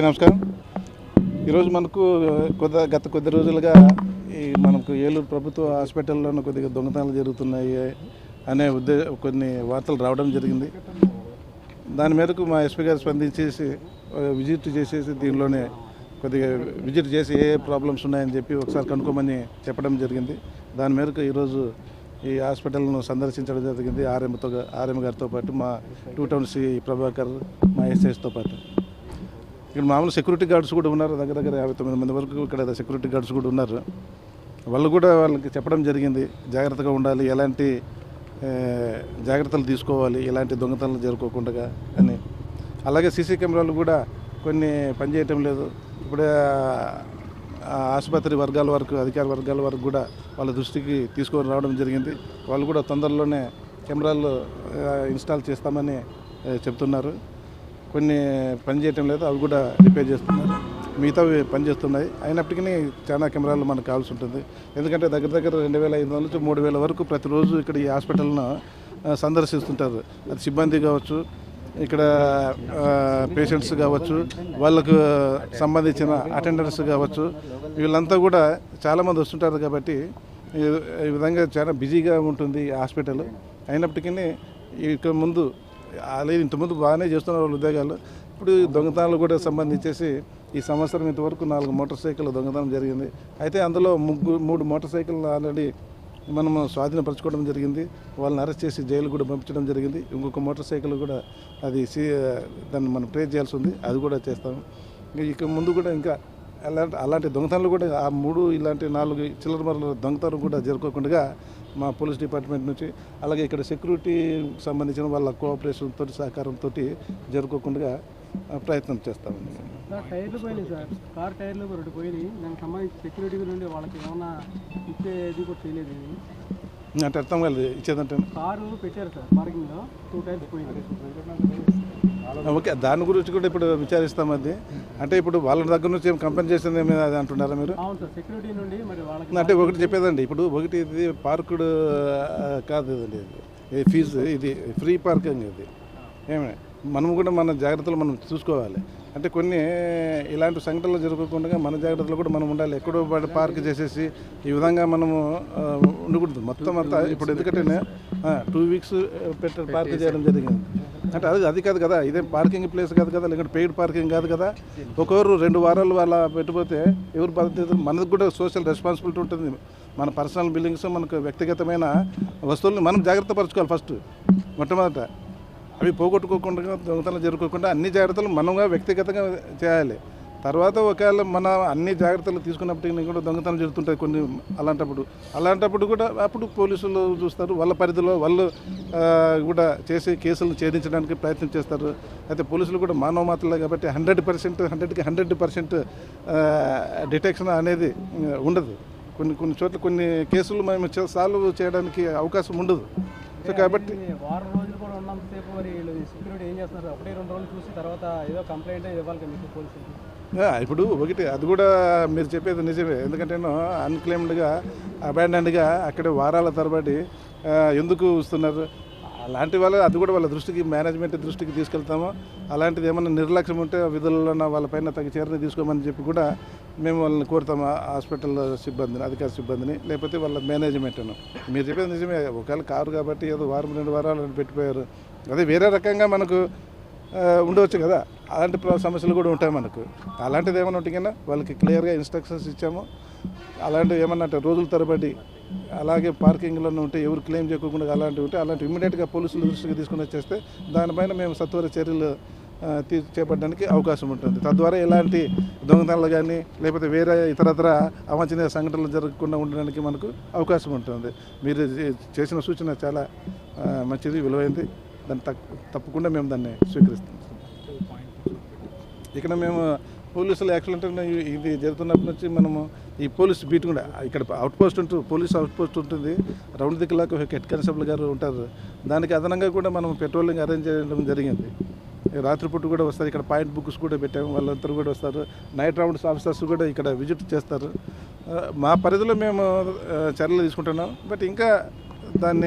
నమస్కారం. ఈరోజు మనకు గత కొద్ది రోజులుగా మనకు ఏలూరు ప్రభుత్వ హాస్పిటల్లోనూ కొద్దిగా దొంగతనాలు జరుగుతున్నాయి అనే కొన్ని వార్తలు రావడం జరిగింది. దాని మేరకు మా ఎస్పీ గారు స్పందించేసి విజిట్ చేసేసి దీనిలోనే కొద్దిగా విజిట్ చేసి ఏ ప్రాబ్లమ్స్ ఉన్నాయని చెప్పి ఒకసారి కనుక్కోమని చెప్పడం జరిగింది. దాని మేరకు ఈరోజు ఈ హాస్పిటల్ను సందర్శించడం జరిగింది. ఆర్ఎం గారితో పాటు మా 2 టౌన్ సి ప్రభాకర్, మా ఎస్ఐస్తో పాటు ఇక్కడ మామూలు సెక్యూరిటీ గార్డ్స్ కూడా ఉన్నారు. దగ్గర 59 మంది వరకు ఇక్కడ సెక్యూరిటీ గార్డ్స్ కూడా ఉన్నారు. వాళ్ళకి చెప్పడం జరిగింది, జాగ్రత్తగా ఉండాలి, ఎలాంటి జాగ్రత్తలు తీసుకోవాలి, ఎలాంటి దొంగతనాలు జరుపుకోకుండా అని. అలాగే సీసీ కెమెరాలు కూడా కొన్ని పనిచేయటం లేదు. ఇప్పుడే ఆసుపత్రి వర్గాల వరకు, అధికార వర్గాల వరకు కూడా వాళ్ళ దృష్టికి తీసుకొని రావడం జరిగింది. వాళ్ళు కూడా తొందరలోనే కెమెరాలు ఇన్స్టాల్ చేస్తామని చెప్తున్నారు. కొన్ని పనిచేయటం లేదు, అవి కూడా రిపేర్ చేస్తున్నారు. మిగతావి పనిచేస్తున్నాయి. అయినప్పటికీ చాలా కెమెరాలు మనకు కావాల్సి ఉంటుంది. ఎందుకంటే దగ్గర 2500 నుంచి 3000 వరకు ప్రతిరోజు ఇక్కడ ఈ హాస్పిటల్ను సందర్శిస్తుంటారు. అది సిబ్బంది కావచ్చు, ఇక్కడ పేషెంట్స్ కావచ్చు, వాళ్ళకు సంబంధించిన అటెండర్స్ కావచ్చు, వీళ్ళంతా కూడా చాలామంది వస్తుంటారు. కాబట్టి ఈ విధంగా చాలా బిజీగా ఉంటుంది ఈ హాస్పిటల్. అయినప్పటికీ ఇక ముందు అలాగే ఇంతకుముందు బాగానే చేస్తున్నారు వాళ్ళ ఉద్యోగాలు. ఇప్పుడు దొంగతనాలు కూడా సంబంధించేసి ఈ సంవత్సరం ఇంతవరకు 4 మోటార్ సైకిల్ దొంగతనం జరిగింది. అయితే అందులో 3 మోటార్ సైకిల్ ఆల్రెడీ మనము స్వాధీనపరచుకోవడం జరిగింది. వాళ్ళని అరెస్ట్ చేసి జైలు కూడా పంపించడం జరిగింది. ఇంకొక మోటార్ సైకిల్ కూడా దాన్ని మనం ట్రేస్ చేయాల్సి ఉంది, అది కూడా చేస్తాము. ఇక ముందు కూడా ఇంకా అలాంటి దొంగతనాలు కూడా ఆ 3 ఇలాంటి 4 చిల్లర మరల దొంగతనం కూడా జరుపుకోకుండా మా పోలీస్ డిపార్ట్మెంట్ నుంచి, అలాగే ఇక్కడ సెక్యూరిటీ సంబంధించిన వాళ్ళ కోఆపరేషన్తో, సహకారంతో జరుపుకోకుండా ప్రయత్నం చేస్తామండి. టైర్లు పోయినాయి సార్, కార్ టైర్లు 2 పోయినాయి. దానికి సంబంధించి సెక్యూరిటీ నుండి వాళ్ళకి ఏమైనా ఇచ్చేది కూడా తెలియదు. అంటే అర్థం కాలేదు ఇచ్చేదంటే. కారు పెట్టారు సార్ పార్కింగ్లో, 2 టైర్స్ పోయినాయి. ఓకే, దాని గురించి కూడా ఇప్పుడు విచారిస్తాం. అది అంటే ఇప్పుడు వాళ్ళ దగ్గర నుంచి ఏం కంపెన్సేషన్ ఏమి అది అంటున్నారా మీరు? అవును సార్, సెక్యూరిటీ నుండి మరి వాళ్ళకి అంటే ఒకటి చెప్పేదండి, ఇప్పుడు ఒకటి ఇది పార్కుడు కాదు, ఇది ఫీజు, ఇది ఫ్రీ పార్కింగ్. ఇది ఏమే మనం కూడా మన జాగ్రత్తలు మనం చూసుకోవాలి. అంటే కొన్ని ఇలాంటి సంఘటనలు జరగకుండా మన జాగ్రత్తలు కూడా మనం ఉండాలి. ఎక్కడో పార్క్ చేసేసి ఈ విధంగా మనము ఉండకూడదు. మొత్తం అంతా ఇప్పుడు ఎందుకంటే 2 వీక్స్ పార్క్ చేయడం జరిగింది. అంటే అది కాదు కదా, ఇదే పార్కింగ్ ప్లేస్ కాదు కదా, లేకుంటే పెయిడ్ పార్కింగ్ కాదు కదా. ఒకరు 2 వారాలు అలా పెట్టిపోతే ఎవరు బాధ్యత? మనకు కూడా సోషల్ రెస్పాన్సిబిలిటీ ఉంటుంది. మన పర్సనల్ బిల్డింగ్స్, మనకు వ్యక్తిగతమైన వస్తువులను మనం జాగ్రత్త పరచుకోవాలి. ఫస్ట్ మొట్టమొదట అవి పోగొట్టుకోకుండా, దొంగతనాలు జరుపుకోకుండా అన్ని జాగ్రత్తలు మనగా వ్యక్తిగతంగా చేయాలి. తర్వాత ఒకవేళ మన అన్ని జాగ్రత్తలు తీసుకున్నప్పటికీ కూడా దొంగతనం జరుగుతుంటాయి కొన్ని. అలాంటప్పుడు కూడా అప్పుడు పోలీసులు చూస్తారు, వాళ్ళ పరిధిలో వాళ్ళు కూడా చేసి కేసులు ఛేదించడానికి ప్రయత్నం చేస్తారు. అయితే పోలీసులు కూడా మానవ మాత్రలే కాబట్టి 100% డిటెక్షన్ అనేది ఉండదు. కొన్ని చోట్ల కొన్ని కేసులు మేము సాల్వ్ చేయడానికి అవకాశం ఉండదు. సో కాబట్టి వారం రోజులు కూడా ఉన్నంతసేపు మరి సెక్యూరిటీ ఏం చేస్తున్నారు? ఒకటే 2 రోజులు చూసి తర్వాత ఏదో కంప్లైంట్ ఇవ్వాలి మీకు పోలీసులు. ఇప్పుడు ఒకటి అది కూడా మీరు చెప్పేది నిజమే. ఎందుకంటే అన్క్లెయిమ్డ్గా, అబాండన్డ్గా అక్కడ వారాల తరబడి ఎందుకు వస్తున్నారు అలాంటి వాళ్ళు, అది కూడా వాళ్ళ దృష్టికి, మేనేజ్మెంట్ దృష్టికి తీసుకెళ్తాము. అలాంటిది ఏమన్నా నిర్లక్ష్యం ఉంటే విధులలో వాళ్ళపైన తగ్గ చర్య తీసుకోమని చెప్పి కూడా మేము వాళ్ళని కోరుతాము. హాస్పిటల్ సిబ్బందిని, అధికార సిబ్బందిని, లేకపోతే వాళ్ళ మేనేజ్మెంట్ను. మీరు చెప్పేది నిజమే. ఒకవేళ కారు కాబట్టి ఏదో 1-2 వారాలు పెట్టిపోయారు, అదే వేరే రకంగా మనకు ఉండవచ్చు కదా. అలాంటి సమస్యలు కూడా ఉంటాయి మనకు. అలాంటిది ఏమైనా ఉంటే కన్నా వాళ్ళకి క్లియర్గా ఇన్స్ట్రక్షన్స్ ఇచ్చాము. అలాంటివి ఏమన్నా అంటే రోజుల తరబడి అలాగే పార్కింగ్లో ఉంటే ఎవరు క్లెయిమ్ చేయకుండా అలాంటివి ఉంటే అలాంటివి ఇమ్మీడియట్గా పోలీసుల దృష్టికి తీసుకుని వచ్చేస్తే దానిపైన మేము సత్వర చర్యలు చేపట్టడానికి అవకాశం ఉంటుంది. తద్వారా ఎలాంటి దొంగతనాలు కానీ లేకపోతే వేరే ఇతరత్ర అవాంఛనీయ సంఘటనలు జరగకుండా ఉండడానికి మనకు అవకాశం ఉంటుంది. మీరు చేసిన సూచన చాలా మంచిది, విలువైంది. దాన్ని తప్పకుండా మేము దాన్ని స్వీకరిస్తాం. ఇక్కడ మేము పోలీసులు యాక్చువల్ ఇది జరుగుతున్నప్పటి నుంచి మనము ఈ పోలీస్ బీట్ కూడా ఇక్కడ పోలీస్ అవుట్ పోస్ట్ ఉంటుంది. రౌండ్ దిక్కులాగా హెడ్ కానిస్టేబుల్ గారు ఉంటారు. దానికి అదనంగా కూడా మనం పెట్రోలింగ్ అరేంజ్ చేయడం జరిగింది. రాత్రిపూట కూడా వస్తారు. ఇక్కడ పాయింట్ బుక్స్ కూడా పెట్టాము, వాళ్ళందరూ కూడా వస్తారు. నైట్ రౌండ్స్ ఆఫీసర్స్ కూడా ఇక్కడ విజిట్ చేస్తారు. మా పరిధిలో మేము చర్యలు తీసుకుంటున్నాం. బట్ ఇంకా దాన్ని